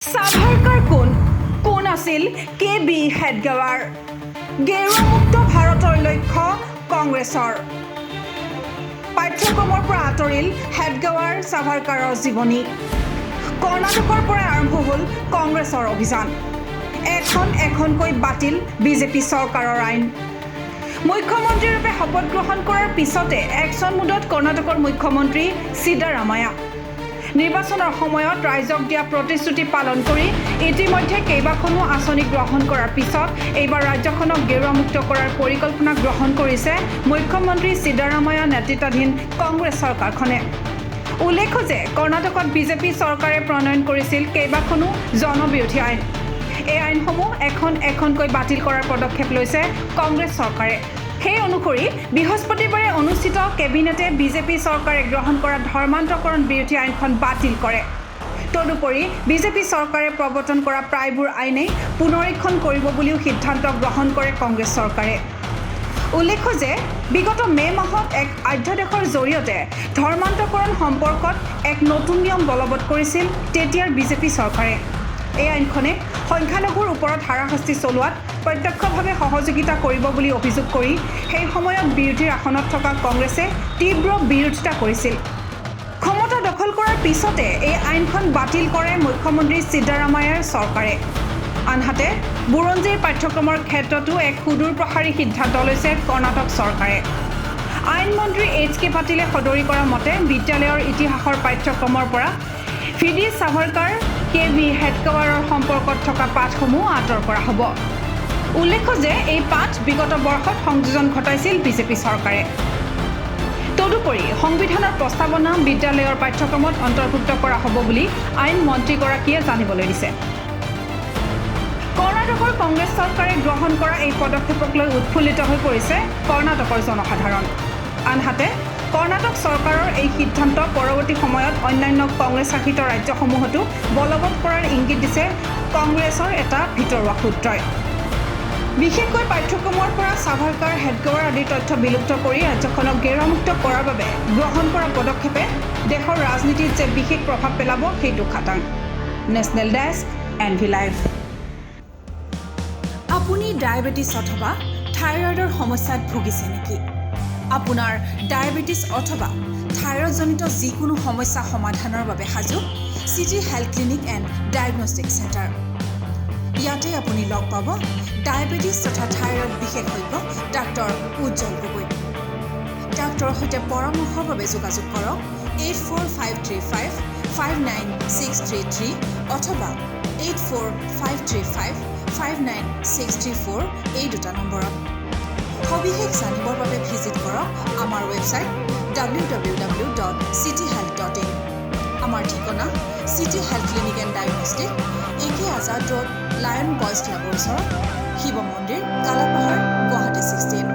সাভাৰকাৰ কোন আছিল কে.বি. হেডগেৱাৰ। গেৰুৱামুক্ত ভাৰতৰ লক্ষ্য কংগ্ৰেছৰ। পাঠ্যক্ৰমৰ পৰা আঁতৰিল হেডগেৱাৰ সাভাৰকাৰৰ জীৱনী। কৰ্ণাটকৰ পৰা আৰম্ভ হ'ল কংগ্ৰেছৰ অভিযান। এখনকৈ বাতিল বিজেপি চৰকাৰৰ আইন। মুখ্যমন্ত্ৰীৰূপে শপত গ্ৰহণ কৰাৰ পিছতে একশ্যন মুডত কৰ্ণাটকৰ মুখ্যমন্ত্ৰী সিদ্দাৰামায়া। নিৰ্বাচনৰ সময়ত ৰাইজক দিয়া প্ৰতিশ্ৰুতি পালন কৰি ইতিমধ্যে কেইবাখনো আঁচনি গ্ৰহণ কৰাৰ পিছত এইবাৰ ৰাজ্যখনক গেৰুৱামুক্ত কৰাৰ পৰিকল্পনা গ্ৰহণ কৰিছে মুখ্যমন্ত্ৰী সিদ্দাৰামায়া নেতৃত্বাধীন কংগ্ৰেছ চৰকাৰখনে। উল্লেখ্য যে কৰ্ণাটকত বিজেপি চৰকাৰে প্ৰণয়ন কৰিছিল কেইবাখনো জনবিৰোধী আইন। এই আইনসমূহ এখনকৈ বাতিল কৰাৰ পদক্ষেপ লৈছে কংগ্ৰেছ চৰকাৰে। সেই অনুসৰি বৃহস্পতিবাৰে অনুষ্ঠিত কেবিনেটে বিজেপি চৰকাৰে গ্ৰহণ কৰা ধৰ্মান্তৰকৰণ বিৰোধী আইনখন বাতিল কৰে। তদুপৰি বিজেপি চৰকাৰে প্ৰৱৰ্তন কৰা প্ৰায়বোৰ আইনেই পুনৰীক্ষণ কৰিব বুলিও সিদ্ধান্ত গ্ৰহণ কৰে কংগ্ৰেছ চৰকাৰে। উল্লেখ্য যে বিগত মে' মাহত এক অধ্যাদেশৰ জৰিয়তে ধৰ্মান্তৰকৰণ সম্পৰ্কত এক নতুন নিয়ম বলবৎ কৰিছিল তেতিয়াৰ বিজেপি চৰকাৰে। এই আইনখনে সংখ্যালঘুৰ ওপৰত হাৰাশাস্তি চলোৱাত প্ৰত্যক্ষভাৱে সহযোগিতা কৰিব বুলি অভিযোগ কৰি সেই সময়ত বিৰোধীৰ আসনত থকা কংগ্ৰেছে তীব্ৰ বিৰোধিতা কৰিছিল। ক্ষমতা দখল কৰাৰ পিছতে এই আইনখন বাতিল কৰে মুখ্যমন্ত্ৰী সিদ্দাৰামায়াৰ চৰকাৰে। আনহাতে বুৰঞ্জীৰ পাঠ্যক্ৰমৰ ক্ষেত্ৰতো এক সুদূৰ প্ৰসাৰী সিদ্ধান্ত লৈছে কৰ্ণাটক চৰকাৰে। আইন মন্ত্ৰী এইচ.কে. পাটিলে সদৰি কৰা মতে বিদ্যালয়ৰ ইতিহাসৰ পাঠ্যক্ৰমৰ পৰা ভি.ডি. সাভাৰকাৰ কে.বি. হেডগেৱাৰৰ সম্পৰ্কত থকা পাঠসমূহ আঁতৰ কৰা হ'ব। উল্লেখ্য যে এই পাঠ বিগত বৰ্ষত সংযোজন ঘটাইছিল বিজেপি চৰকাৰে। তদুপৰি সংবিধানৰ প্ৰস্তাৱনা বিদ্যালয়ৰ পাঠ্যক্ৰমত অন্তৰ্ভুক্ত কৰা হ'ব বুলি আইন মন্ত্ৰীগৰাকীয়ে জানিবলৈ দিছে। কৰ্ণাটকৰ কংগ্ৰেছ চৰকাৰে গ্ৰহণ কৰা এই পদক্ষেপক লৈ উৎফুল্লিত হৈ পৰিছে কৰ্ণাটকৰ জনসাধাৰণ। আনহাতে কৰ্ণাটক চৰকাৰৰ এই সিদ্ধান্ত পৰৱৰ্তী সময়ত অন্যান্য কংগ্ৰেছ শাসিত ৰাজ্যসমূহতো বলবৎ কৰাৰ ইংগিত দিছে কংগ্ৰেছৰ এটা ভিতৰুৱা সূত্ৰই। বিশেষকৈ পাঠ্যক্ৰমৰ পৰা সাভাৰকাৰ হেডগেৱাৰ আদিৰ তথ্য বিলুপ্ত কৰি ৰাজ্যখনক গেৰুৱামুক্ত কৰাৰ বাবে গ্ৰহণ কৰা পদক্ষেপে দেশৰ ৰাজনীতিত যে বিশেষ প্ৰভাৱ পেলাব সেইটো খাটাং। National desk NV live. আপুনি ডায়েবেটিছ অথবা থাইৰয়ডৰ সমস্যাত ভুগিছে নেকি? আপোনাৰ ডায়েবেটিছ অথবা থাইৰয়ডজনিত যিকোনো সমস্যা সমাধানৰ বাবে সাজু city health clinic and diagnostic centre. ইয়াতে আপুনি লগ পাব ডায়েবেটিছ তথা থাইৰয়ড বিশেষজ্ঞ ডাক্তৰ উজ্জ্বল গগৈ। ডাক্তৰৰ সৈতে পৰামৰ্শৰ বাবে যোগাযোগ কৰক 8453559633 অথবা 8453559634 এই দুটা নম্বৰত। সবিশেষ জানিবৰ বাবে ভিজিট কৰক আমাৰ ৱেবছাইট www.cityhealth.in। আমাৰ ঠিকনা city health clinic and diagnostic, AK Azad road, lion boys ক্লাবৰ ওচৰত, শিৱ মন্দিৰ, কালাপাহাৰ, গুৱাহাটী 16।